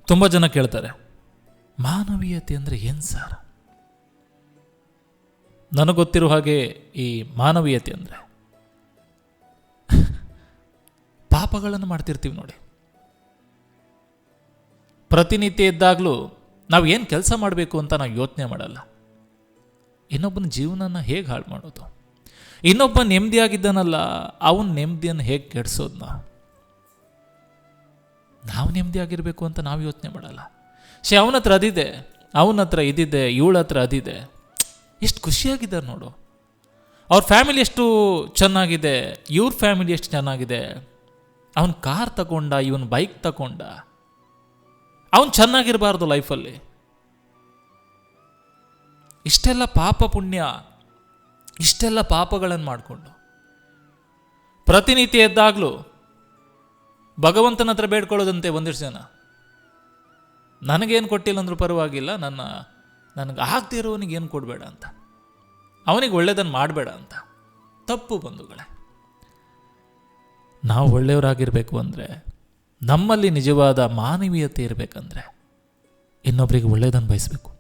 ತುಂಬ ಜನ ಕೇಳ್ತಾರೆ, ಮಾನವೀಯತೆ ಅಂದರೆ ಏನು ಸರ್? ನನಗೆ ಗೊತ್ತಿರೋ ಹಾಗೆ ಈ ಮಾನವೀಯತೆ ಅಂದರೆ ಪಾಪಗಳನ್ನು ಮಾಡ್ತಿರ್ತೀವಿ ನೋಡಿ. ಪ್ರತಿನಿತ್ಯ ಇದ್ದಾಗಲೂ ನಾವು ಏನು ಕೆಲಸ ಮಾಡಬೇಕು ಅಂತ ನಾವು ಯೋಚನೆ ಮಾಡಲ್ಲ. ಇನ್ನೊಬ್ಬನ ಜೀವನನ ಹೇಗೆ ಹಾಳು ಮಾಡೋದು, ಇನ್ನೊಬ್ಬ ನೆಮ್ಮದಿಯಾಗಿದ್ದಾನಲ್ಲ ಅವನ ನೆಮ್ಮದಿಯನ್ನು ಹೇಗೆ ಕೆಡಿಸೋದು, ನಾವು ನೆಮ್ಮದಿಯಾಗಿರಬೇಕು ಅಂತ ನಾವು ಯೋಚನೆ ಮಾಡಲ್ಲ. ಅವನ ಹತ್ರ ಅದಿದೆ, ಅವನ ಹತ್ರ ಇದಿದೆ, ಇವಳ ಹತ್ರ ಅದಿದೆ, ಎಷ್ಟು ಖುಷಿಯಾಗಿದ್ದಾರೆ ನೋಡು, ಅವ್ರ ಫ್ಯಾಮಿಲಿ ಎಷ್ಟು ಚೆನ್ನಾಗಿದೆ, ಇವ್ರ ಫ್ಯಾಮಿಲಿ ಎಷ್ಟು ಚೆನ್ನಾಗಿದೆ, ಅವನ ಕಾರ್ ತಗೊಂಡ, ಇವನ್ ಬೈಕ್ ತಗೊಂಡ, ಅವನು ಚೆನ್ನಾಗಿರಬಾರ್ದು ಲೈಫಲ್ಲಿ. ಇಷ್ಟೆಲ್ಲ ಪಾಪ ಪುಣ್ಯ, ಇಷ್ಟೆಲ್ಲ ಪಾಪಗಳನ್ನು ಮಾಡಿಕೊಂಡು ಪ್ರತಿನಿತ್ಯ ಎದ್ದಾಗಲೂ ಭಗವಂತನ ಹತ್ರ ಬೇಡ್ಕೊಳ್ಳೋದಂತೆ ಒಂದಿಷ್ಟು ಜನ, ನನಗೇನು ಕೊಟ್ಟಿಲ್ಲ ಅಂದ್ರೂ ಪರವಾಗಿಲ್ಲ, ನನಗೆ ಆಗದೇ ಇರೋನಿಗೇನು ಕೊಡಬೇಡ ಅಂತ, ಅವನಿಗೆ ಒಳ್ಳೆಯದನ್ನು ಮಾಡಬೇಡ ಅಂತ. ತಪ್ಪು ಬಂಧುಗಳೇ. ನಾವು ಒಳ್ಳೆಯವರಾಗಿರಬೇಕು ಅಂದರೆ, ನಮ್ಮಲ್ಲಿ ನಿಜವಾದ ಮಾನವೀಯತೆ ಇರಬೇಕಂದ್ರೆ ಇನ್ನೊಬ್ಬರಿಗೆ ಒಳ್ಳೆಯದನ್ನು ಬಯಸಬೇಕು.